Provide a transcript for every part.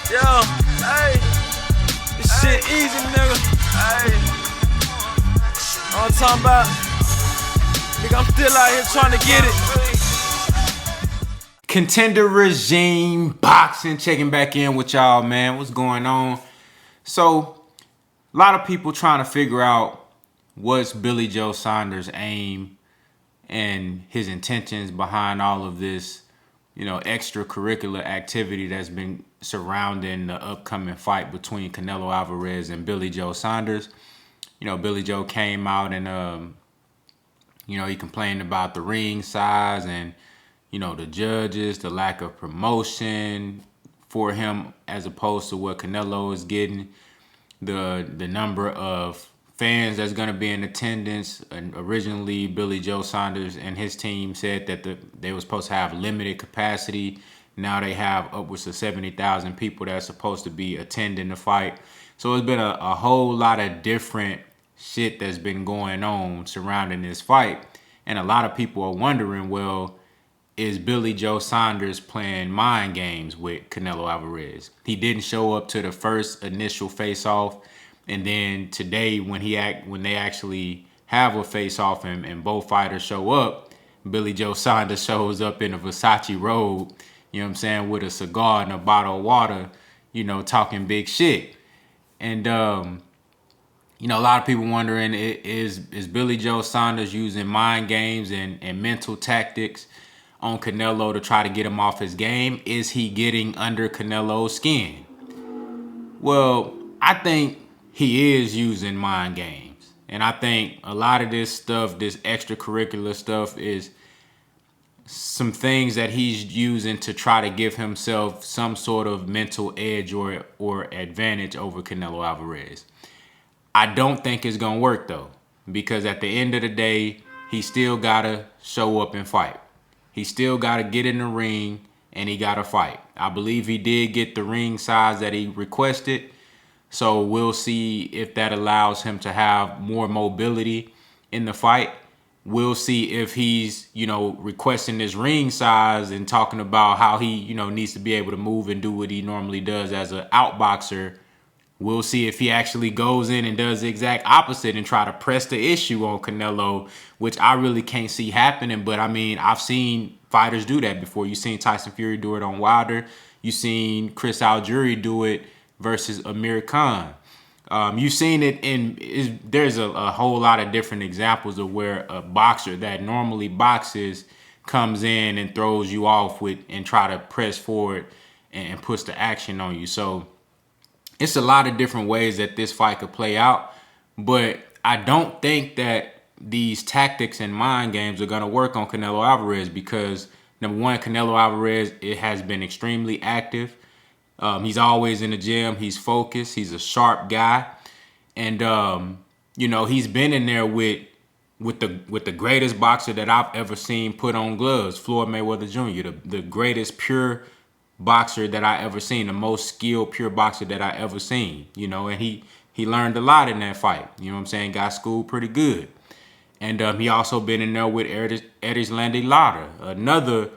Yo, hey, this shit easy, nigga. Hey, all I'm talking about, nigga, I'm still out here trying to get it. Contender Regime Boxing, checking back in with y'all, man. What's going on? So, a lot of people trying to figure out what's Billy Joe Saunders' aim and his intentions behind all of this, extracurricular activity that's been surrounding the upcoming fight between Canelo Alvarez and Billy Joe Saunders. Billy Joe came out and, he complained about the ring size and, the judges, the lack of promotion for him as opposed to what Canelo is getting, the number of fans that's going to be in attendance. And originally, Billy Joe Saunders and his team said that they were supposed to have limited capacity. Now they have upwards of 70,000 people that's supposed to be attending the fight. So it's been a whole lot of different shit that's been going on surrounding this fight. And a lot of people are wondering, well, is Billy Joe Saunders playing mind games with Canelo Alvarez? He didn't show up to the first initial face-off. And then today, when they actually have a face-off and both fighters show up, Billy Joe Saunders shows up in a Versace robe, with a cigar and a bottle of water, talking big shit. And, a lot of people wondering, is Billy Joe Saunders using mind games and mental tactics on Canelo to try to get him off his game? Is he getting under Canelo's skin? Well, I think he is using mind games. And I think a lot of this stuff, this extracurricular stuff, is some things that he's using to try to give himself some sort of mental edge or advantage over Canelo Alvarez. I don't think it's going to work, though, because at the end of the day, he still got to show up and fight. He still got to get in the ring and he got to fight. I believe he did get the ring size that he requested. So we'll see if that allows him to have more mobility in the fight. We'll see if he's, requesting this ring size and talking about how he, needs to be able to move and do what he normally does as an outboxer. We'll see if he actually goes in and does the exact opposite and try to press the issue on Canelo, which I really can't see happening. But, I've seen fighters do that before. You've seen Tyson Fury do it on Wilder. You've seen Chris Algieri do it versus Amir Khan. You've seen it there's a whole lot of different examples of where a boxer that normally boxes comes in and throws you off with and try to press forward and puts the action on you. So it's a lot of different ways that this fight could play out, but I don't think that these tactics and mind games are going to work on Canelo Alvarez because, number one, Canelo Alvarez, it has been extremely active. He's always in the gym. He's focused. He's a sharp guy. And, he's been in there with the greatest boxer that I've ever seen put on gloves, Floyd Mayweather Jr., the greatest pure boxer that I ever seen, the most skilled pure boxer that I ever seen, and he learned a lot in that fight. Got schooled pretty good. And he also been in there with Erislandy Lara, another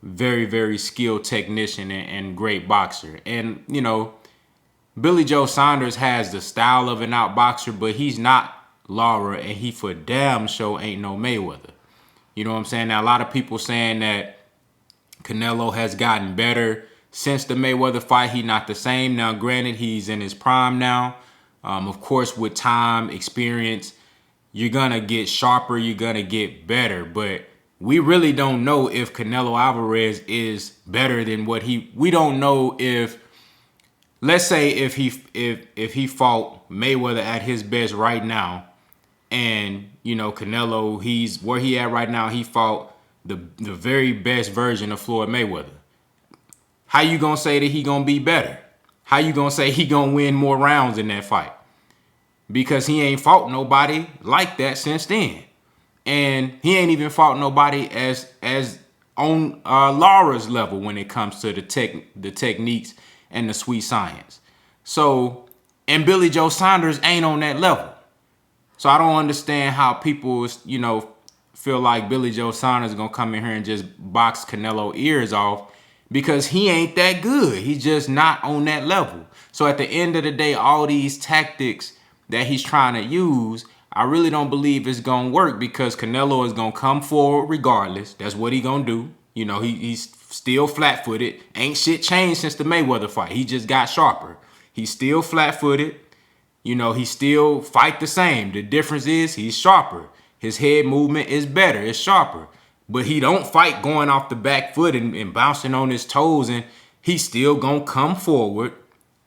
very, very skilled technician and great boxer. And, Billy Joe Saunders has the style of an outboxer, but he's not Lara, and he for damn sure ain't no Mayweather. Now, a lot of people saying that Canelo has gotten better since the Mayweather fight. He's not the same. Now, granted, he's in his prime now. Of course, with time, experience, you're going to get sharper, you're going to get better. But we really don't know if Canelo Alvarez is better than we don't know if, let's say if he fought Mayweather at his best right now, and, Canelo, he's where he at right now, he fought the very best version of Floyd Mayweather. How you gonna say that he gonna be better? How you gonna say he gonna win more rounds in that fight? Because he ain't fought nobody like that since then. And he ain't even fought nobody as on Lara's level when it comes to the techniques and the sweet science. So, and Billy Joe Saunders ain't on that level. So I don't understand how people, feel like Billy Joe Saunders is going to come in here and just box Canelo ears off because he ain't that good. He's just not on that level. So at the end of the day, all these tactics that he's trying to use, I really don't believe it's going to work, because Canelo is going to come forward regardless. That's what he going to do. You know, he's still flat-footed. Ain't shit changed since the Mayweather fight. He just got sharper. He's still flat-footed. You know, he still fight the same. The difference is he's sharper. His head movement is better. It's sharper. But he don't fight going off the back foot and bouncing on his toes, and he's still going to come forward,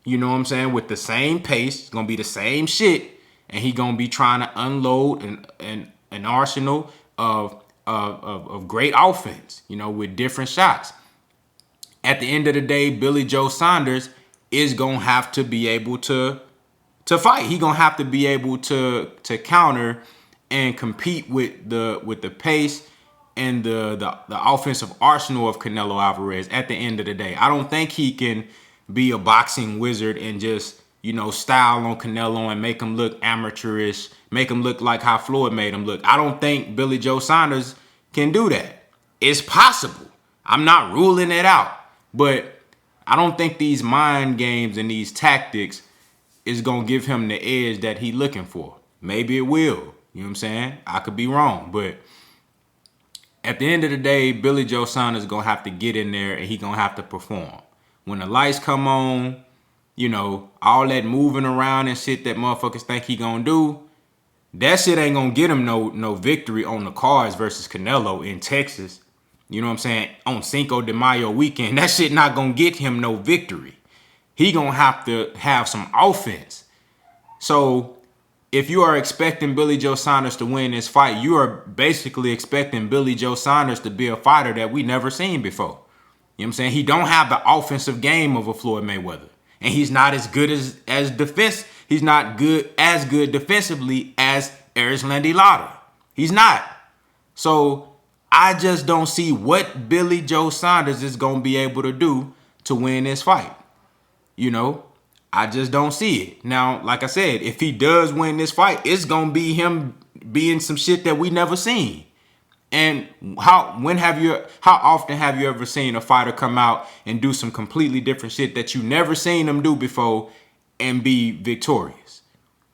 you know what I'm saying, with the same pace. It's going to be the same shit, and he going to be trying to unload an arsenal of great offense, you know, with different shots. At the end of the day, Billy Joe Saunders is going to have to be able to fight. He going to have to be able to counter and compete with the pace and the offensive arsenal of Canelo Alvarez at the end of the day. I don't think he can be a boxing wizard and just, you know, style on Canelo and make him look amateurish, make him look like how Floyd made him look. I don't think Billy Joe Saunders can do that. It's possible. I'm not ruling it out. But I don't think these mind games and these tactics is going to give him the edge that he's looking for. Maybe it will. You know what I'm saying? I could be wrong, but at the end of the day, Billy Joe Saunders is going to have to get in there, and he going to have to perform. When the lights come on, you know, all that moving around and shit that motherfuckers think he going to do, that shit ain't going to get him no victory on the cards versus Canelo in Texas. You know what I'm saying? On Cinco de Mayo weekend, that shit not going to get him no victory. He going to have some offense. So if you are expecting Billy Joe Saunders to win this fight, you are basically expecting Billy Joe Saunders to be a fighter that we never seen before. You know what I'm saying? He don't have the offensive game of a Floyd Mayweather. And he's not as good as defense. He's not as good defensively as Erislandy Lara. He's not. So I just don't see what Billy Joe Saunders is going to be able to do to win this fight. You know, I just don't see it. Now, like I said, if he does win this fight, it's going to be him being some shit that we never seen. And how often have you ever seen a fighter come out and do some completely different shit that you never seen them do before and be victorious?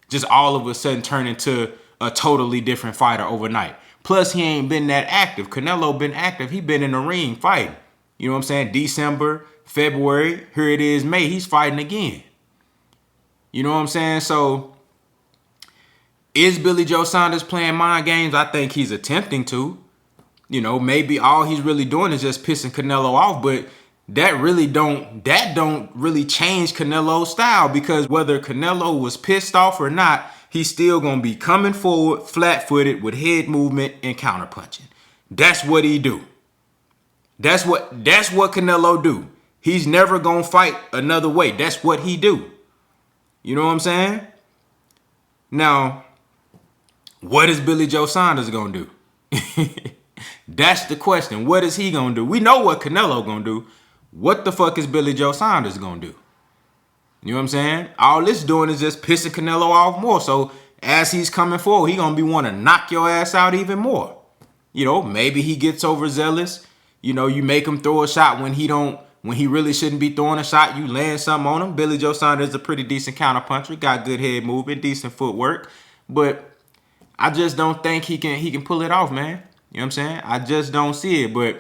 Just all of a sudden turn into a totally different fighter overnight. Plus, he ain't been that active. Canelo been active. He been in the ring fighting. You know what I'm saying? December, February, here it is May. He's fighting again. You know what I'm saying? So, is Billy Joe Saunders playing mind games? I think he's attempting to. You know, maybe all he's really doing is just pissing Canelo off, but that don't really change Canelo's style, because whether Canelo was pissed off or not, he's still gonna be coming forward flat-footed with head movement and counterpunching. That's what he do. That's what Canelo do. He's never gonna fight another way. That's what he do. You know what I'm saying? Now, what is Billy Joe Saunders gonna do? That's the question. What is he gonna do? We know what Canelo gonna do. What the fuck is Billy Joe Saunders gonna do? You know what I'm saying? All this doing is just pissing Canelo off more. So as he's coming forward, he gonna be wanting to knock your ass out even more. You know, maybe he gets overzealous. You know, you make him throw a shot when he really shouldn't be throwing a shot. You land something on him. Billy Joe Saunders is a pretty decent counterpuncher. Got good head movement, decent footwork. But I just don't think he can pull it off, man. You know what I'm saying? I just don't see it. But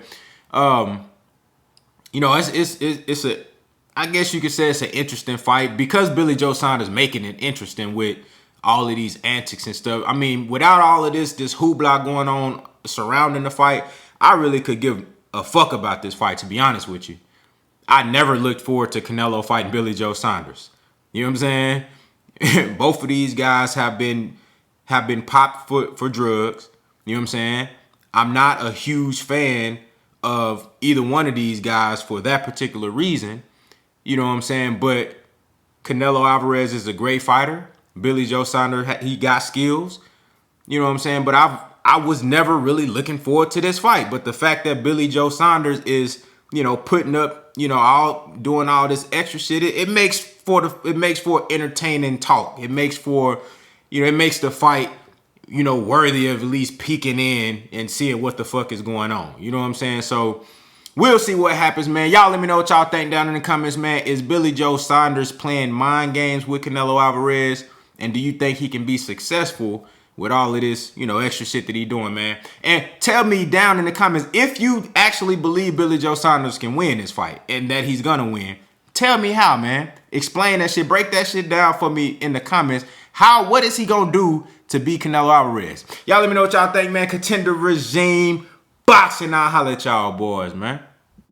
you know, it's a, I guess you could say it's an interesting fight, because Billy Joe Saunders making it interesting with all of these antics and stuff. I mean, without all of this hoopla going on surrounding the fight, I really could give a fuck about this fight, to be honest with you. I never looked forward to Canelo fighting Billy Joe Saunders. You know what I'm saying? Both of these guys have been popped for drugs. You know what I'm saying? I'm not a huge fan of either one of these guys for that particular reason. You know what I'm saying? But Canelo Alvarez is a great fighter. Billy Joe Saunders, he got skills. You know what I'm saying? But I was never really looking forward to this fight. But the fact that Billy Joe Saunders is, you know, putting up, you know, doing all this extra shit, it makes for entertaining talk. It makes for, you know, it makes the fight, you know, worthy of at least peeking in and seeing what the fuck is going on. You know what I'm saying? So We'll see what happens, man. Y'all let me know what y'all think down in the comments, man. Is Billy Joe Saunders playing mind games with Canelo Alvarez? And do you think he can be successful with all of this, extra shit that he doing, man? And tell me down in the comments if you actually believe Billy Joe Saunders can win this fight and that he's gonna win. Tell me how, man. Explain that shit. Break that shit down for me in the comments. What is he gonna do to beat Canelo Alvarez? Y'all let me know what y'all think, man. Contender Regime Boxing. I'll holler at y'all boys, man.